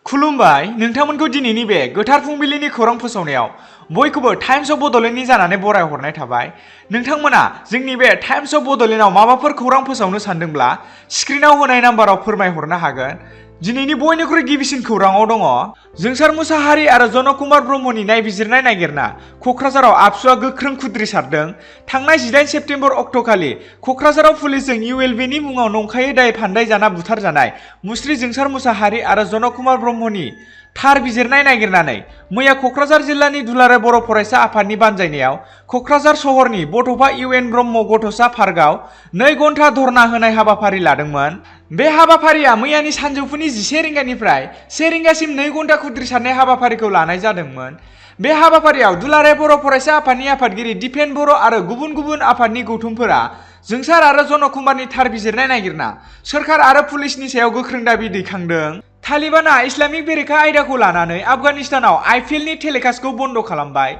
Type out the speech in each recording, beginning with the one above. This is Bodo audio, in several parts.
खुलुमबाय नोंथांमोनखौ दिनैनि बे गोथार फुंबिलिनि खौरां फोसावनायाव बयखौबो टाइम्स अफ बड'लेण्डनि जानानै बरायहरनाय थाबाय। नोंथांमोना जोंनि बे टाइम्स अफ बड'लेण्डआव माबाफोर खौरां फोसावनो सानदोंब्ला स्क्रिनाव होनाय नाम्बाराव फोरमायहरनो हागोन। दिनैनि बयनिख्रुइ गिबिसिन खौराङाव दङ जोंसार मुसाहारि आरो जन कुमार ब्रह्मनि नायबिजिरनाय नागिरना क'क्राझाराव आबसुआ गोख्रों खुद्रिसारदों। थांनाय 18 सेप्तेम्बर अक्ट'खालि क'क्राझाराव पुलिसजों ULB-नि मुङाव नंखायै दाय फान्दाय जाना बुथारजानाय मुस्रि जोंसार मुसाहारि आरो जन कुमार ब्रह्मनि थार बिजिरनाय नागिरनानै मैया क'क्राझार जिल्लानि दुलाराय बर' फरायसा आफादनि बानजायनायाव क'क्राझार सहरनि बड'फा UN ब्रह्म गथ'सा पार्कआव 2 घन्टा धर्ना होनाय हाबाफारि लादोंमोन। बे हाबाफारिया मैयानि सानजौफुनि 11 रिंगानिफ्राय 1 रिंगासिम 2 घन्टा खुद्रिसारनाय हाबाफारिखौ लानाय जादोंमोन। बे हाबाफारियाव दुलाराय बर' फरायसा आफादनि आफादगिरि दिपेन बर' आरो गुबुन गुबुन आफादनि गौथुमफोरा जोंसार आरो जन कुमारनि थार बिजिरनाय नागिरना सोरखार आरो पुलिसनि सायाव गोख्रों दाबि दैखांदों। तालिबानआ इस्लामिक बेरेखा आयदाखौ लानानै आफगानिस्तानाव IPLनि टेलिकास्टखौ बन्द खालामबाय।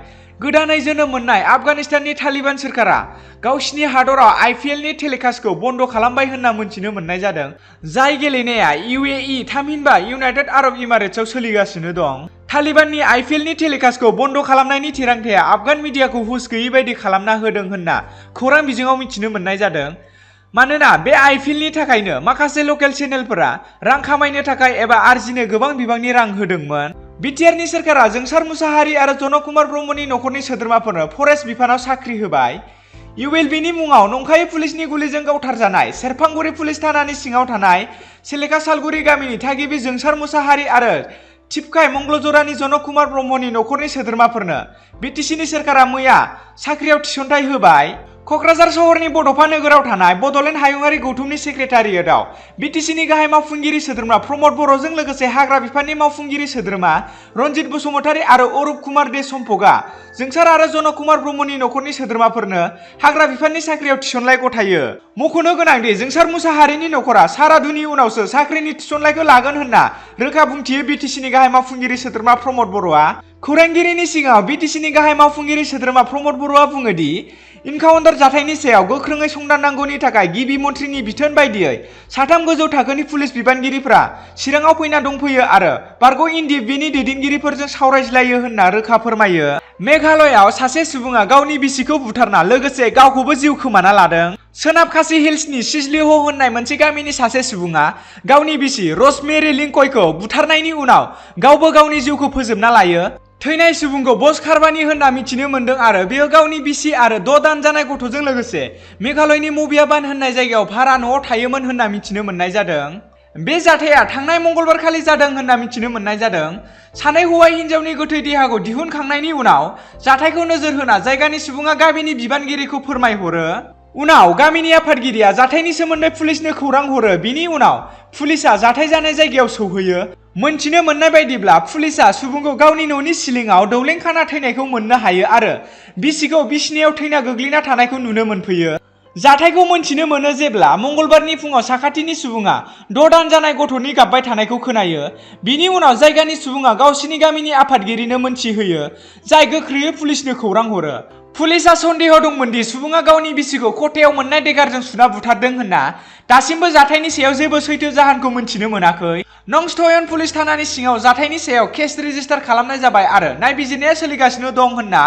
गोदानै जोनोम मोननाय आफगानिस्ताननि तालिबान सोरखारा गावसिनि हादराव IPLनि टेलिकास्टखौ बन्द खालामबाय होनना मोनथिनो मोननाय जादों। जाय गेलेनाया UAE थामहिनबा इउनाइटेड आरब इमारेट्सआव सोलिगासिनो दं। तालिबाननि IPLनि टेलिकास्टखौ बन्द खालामनायनि थिरांथाया आफगान मिडियाखौ हुस गैयै बायदि खालामना होदों होनना खौरां बिजोङाव मिथिनो मोननाय जादों। मानोना बे IPLनि थाखायनो माखासे लकेल चेनेलफोरा रां खामायनो थाखाय एबा आरजिनो गोबां बिबांनि रां होदोंमोन। बिटिआरनि सोरखारा जोंसार मुसाहारि आरो जन कुमार ब्रह्मनि नखरनि सोद्रोमाफोरनो फरेस्ट बिफानाव साख्रि होबाय। ULB-नि मुङाव नंखायै पुलिसनि गुलिजों गावथारजानाय सेरफांगुरि पुलिस थानानि सिङाव थानाय सिलेका सालगुरि गामिनि थागिबि जोंसार मुसाहारि आरो थिपकाय मंगलजरानि जन कुमार ब्रह्मनि नखरनि सोद्रोमाफोरनो BTC-नि सोरखारा मैया साख्रियाव थिसनथाइ होबाय। क'क्राझार सहरनि बड'फा नोगोराव थानाय बड'लेण्ड हायुङारि गौथुमनि सेक्रेटारियेटआव BTC-नि गाहाय मावफुंगिरि सोद्रोमा प्रमद बर'जों लोगोसे हाग्रा बिफाननि मावफुंगिरि सोद्रोमा रन्जित बसुमतारी आरो अरुप कुमार दे सम्पकआ जोंसार आरो जन कुमार ब्रह्मनि नखरनि सोद्रोमाफोरनो हाग्रा बिफाननि साख्रियाव थिसनलाइ गथायो। मख'नो गोनांदि जोंसार मुसाहारिनि नखरा सारादुनि उनावसो साख्रिनि थिसनलाइखौ लागोन होनना रोखा बुंथियो BTC-नि गाहाय मावफुंगिरि सोद्रोमा प्रमद बर'आ। खौरांगिरिनि सिगाङाव BTC-नि गाहाय मावफुंगिरि सोद्रोमा प्रमद बर'आ बुङोदि इनकाउन्टार जाथायनि सायाव गोख्रोङै संदाननांगौनि थाखाय गिबि मन्थ्रिनि बिथोन बायदियै 3 गोजौ थाखोनि पुलिस बिबानगिरिफोरा चिराङाव फैना दंफैयो आरो बारग' NDFB-नि दैदेनगिरिफोरजों सावरायज्लायो होनना रोखा फोरमायो। मेघालयआव सासे सुबुङा गावनि बिसिखौ बुथारना लोगोसे गावखौबो जिउ खोमाना लादों। सोनाब खासी हिल्सनि सिजलिह' होननाय मोनसे गामिनि सासे सुबुङा गावनि बिसि र'जमेरी लिंकयखौ बुथारनायनि उनाव गावबो गावनि जिउखौ फोजोबना लायो। थैनाय सुबुंखौ बस खारबानि होनना मिथिनो मोन्दों आरो बेयो गावनि बिसि आरो 6 दान जानाय गथ'जों लोगोसे मेघालयनि मबियाबान होननाय जायगायाव भारा न'आव थायोमोन होनना मिथिनो मोननाय जादों। बे जाथाया थांनाय मंगलबार खालि जादों होनना मिथिनो मोननाय जादों। सानै हौवा हिन्जावनि गोथै देहाखौ दिहुनखांनायनि उनाव जाथायखौ नोजोर होना जायगानि सुबुङा गामिनि बिबानगिरिखौ फोरमायहरो। उनाव गामिनि आफादगिरिया जाथायनि सोमोन्दै पुलिसनो खौरां हरो। बिनि उनाव पुलिसआ जाथाय जानाय जायगायाव सौहैयो। मोनथिनो मोननाय बायदिब्ला पुलिसआ सुबुंखौ गावनि न'नि सिलिंआव दौलें खाना थैनायखौ मोननो हायो आरो बिसिखौ बिसिनायाव थैना गोग्लैना थानायखौ नुनो मोनफैयो। जाथायखौ मोनथिनो मोनो जेब्ला मंगलबारनि फुङाव साखाथिनि सुबुङा 6 दान जानाय गथ'नि गाबबाय थानायखौ खोनायो। बिनि उनाव जायगानि सुबुङा गावसिनि गामिनि आफादगिरिनो मोनथिहोयो, जाय गोख्रैयै पुलिसनो खौरां हरो। पुलिसआ सन्देह दंमोन दि सुबुङा गावनि बिसिखौ खथायाव मोननाय देगारजों सुना बुथारदों होनना। दासिमबो जाथायनि सायाव जेबो सैथो जाहोनखौ मोनथिनो मोनाखै। नंस्टयन पुलिस थानानि सिङाव जाथायनि सायाव केस रेजिस्टार खालामनाय जाबाय आरो नायबिजिरनाया सोलिगासिनो दं होनना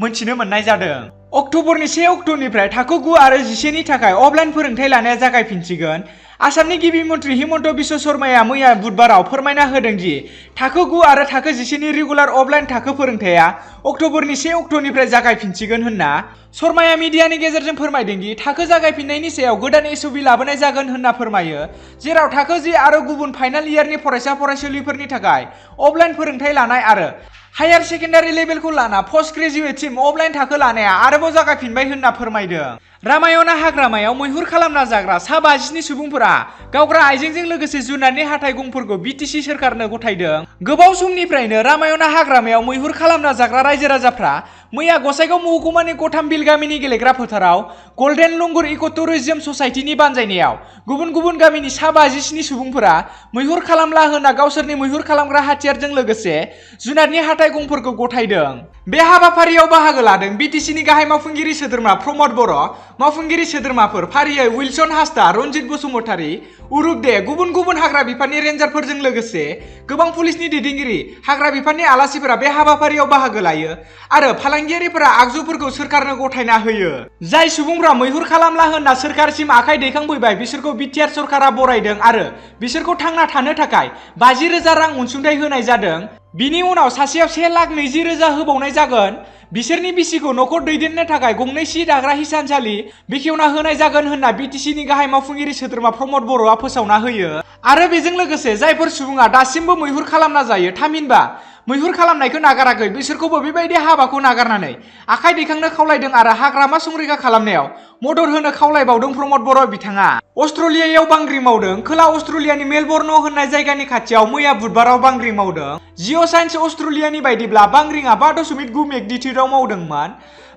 मोनथिनो मोननाय जादों। अक्ट'बरनि 1 अक्ट'निफ्राय थाखो 9 आरो 10 नि थाखाय अफलाइन फोरोंथाय लानाया जागायफिनसिगोन। आसामनि गिबि मन्थ्रि हिमन्त बिश्व शर्माया मैया बुधबाराव फोरमायना होदों दि थाखो 9 आरो थाखो 10 नि रेगुलार अफलाइन थाखो फोरोंथाया अक्ट'बरनि 1 अक्ट'निफ्राय जागायफिनसिगोन होनना। शर्माया मिडियानि गेजेरजों फोरमायदों दि थाखो जागायफिननायनि सायाव गोदान SOP लाबोनाय जागोन होनना फोरमायो, जेराव थाखो 10 आरो गुबुन फाइनाल इयारनि फरायसा फरायसुलिफोरनि थाखाय अफलाइन फोरोंथाय लानाय आरो हायार सेकेन्डारि लेभेलखौ लाना पस्ट ग्रेजुएटसिम अफलाइन थाखो लानाया आरोबाव जागायफिनबाय होनना फोरमायदों। रामायना हाग्रामायाव मैहुर खालामना जाग्रा सा 50 सुबुंफोरा गावग्रा आइजेंजों लोगोसे जुनारनि हाथाइ गंफोरखौ BTC सोरखारनो गथायदों। गोबाव समनिफ्रायनो रामायना हाग्रामायाव मैहुर खालामना जाग्रा रायजो राजाफ्रा मैया गसाइगाव महकुमानि गथामबिल गामिनि गेलेग्रा फोथाराव गल्डेन लंगुर इक' टुरिजम ससाइटिनि बानजायनायाव गुबुन गुबुन गामिनि सा 57 सुबुंफोरा मैहुर खालामला होना गावसोरनि मैहुर खालामग्रा हाथियारजों लोगोसे जुनारनि हाथाइ गंफोरखौ गथायदों। बे हाबाफारियाव बाहागो लादों बिटिसिनि गाहाय मावफुंगिरि सोद्रोमा प्रमद बर', मावफुंगिरि सोद्रोमाफोर फारियै उइलसन हासदा, रनजित बसुमतारी, उरुप दे, गुबुन गुबुन हाग्रा बिफाननि रेन्जारफोरजों लोगोसे गोबां पुलिसनि दैदेनगिरि, हाग्रा बिफाननि आलासिफोरा बे हाबाफारियाव बाहागो लायो आरो फालांगियारिफोरा आगजुफोरखौ सोरखारनो गथायना होयो। जाय सुबुंफ्रा मैहुर खालामला होनना सोरखारसिम आखाइ दैखांफैबाय बिसोरखौ बिटिआर सरकारा बरायदों आरो बिसोरखौ थांना थानो थाखाय 50,000 रां अनसुंथाइ होनाय जादों। बिनि उनाव सासेयाव 1,20,000 होबावनाय जागोन। बिसोरनि बिसिखौ न'खर दैदेननो थाखाय गंनै सि दाग्रा हिसानसालि बेखेवना होनाय जागोन होनना बिटिसिनि गाहाय मावफुंगिरि सोद्रोमा प्रमद बर'आ फोसावना होयो। आरो बेजों लोगोसे जायफोर सुबुङा दासिमबो मैहुर खालामना जायो थामहिनबा मैहुर खालामनायखौ नागाराखै बिसोरखौबो बेबायदि हाबाखौ नागारनानै आखाइ दैखांनो खावलायदों आरो हाग्रामा संरैखा खालामनायाव मदद होनो खावलायबावदों प्रमद बर' बिथाङा। अस्ट्रेलियायाव बांग्रि मावदों। खोला अस्ट्रेलियानि मेलबर्न होननाय जायगानि खाथियाव मैया बुधबाराव बांग्रि मावदों। जिअ' साइन्स अस्ट्रेलियानि बायदिब्ला बांग्रिङा 5.2 मेग्निट्युडआव मावदोंमोन।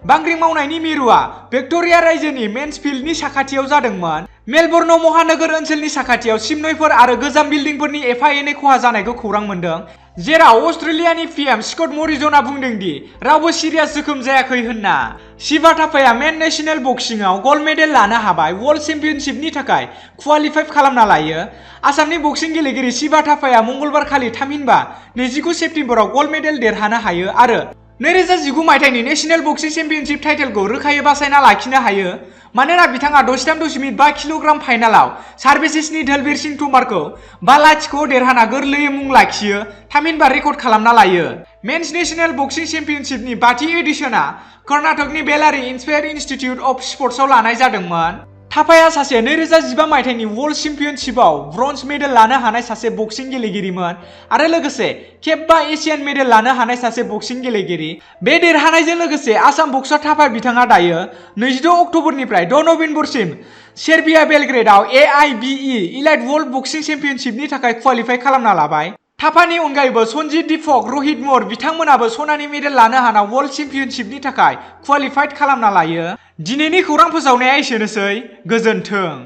बांग्रि मावनायनि मिरुआ भिक्ट'रिया रायजोनि मेन्सफील्डनि साखाथियाव जादोंमोन। मेलबर्न महानोगोर ओनसोलनि साखाथियाव सिमनयफोर आरो गोजाम बिल्डिंफोरनि एफा एनै खहा जानायखौ खौरां मोन्दों, जेराव अस्ट्रेलियानि पिएम स्कट मरिसनआ बुंदों दि रावबो सिरियास जोखोम जायाखै होनना। शिवा थापाया मेन नेशनेल बक्सिंआव गल्ड मेडेल लानो हाबाय। वर्ल्ड चेम्पियनशिपनि थाखाय क्वालिफाइ खालामना लायो। आसामनि बक्सिं गेलेगिरि शिवा थापाया मंगलबार खालि थामहिनबा 29 सेप्तेम्बराव गल्ड मेडेल देरहानो हायो आरो 2019 मायथाइनि नेशनेल बक्सिं चेम्पियनशिप टाइटेलखौ रोखायै बासायना लाखिनो हायो मानोना बिथाङा 63.5 किल'ग्राम फाइनालाव सार्भिसेसनि धलबीर सिंह तोमारखौ 5-0 देरहाना गोरलैयै मुं लाखियो थामहिनबा रेकर्ड खालामना लायो। मेन्स नेशनेल बक्सिं चेम्पियनशिपनि 5थि एडिशना कर्नाटकनि बेलारि इन्सपायर इन्स्टिट्युट अफ स्पर्ट्सआव लानाय जादोंमोन। थापाया सासे 2015 मायथाइनि वर्ल्ड चेम्पियनशिपआव ब्रन्ज मेडेल लानो हानाय सासे बक्सिं गेलेगिरिमोन आरो लोगोसे खेब 5 एशियान मेडेल लानो हानाय सासे बक्सिं गेलेगिरि। बे देरहानायजों लोगोसे आसाम बक्सार थापा बिथाङा दायो 26 अक्ट'बरनिफ्राय 6 नबेम्बरसिम सेर्बिया बेलग्रेडआव AIBE इलाइट वर्ल्ड बक्सिं चेम्पियनशिपनि थाखाय क्वालिफाइ खालामना लाबाय। थापानि अनगायैबो सनजित दीपक, रहित मर बिथांमोनाबो सनानि मेडेल लानो हाना वर्ल्ड चेम्पियनशिपनि थाखाय क्वालिफाइड खालामना लायो। दिनैनि खौरां फोसावनाया एसेनोसै। गोजोन्थों।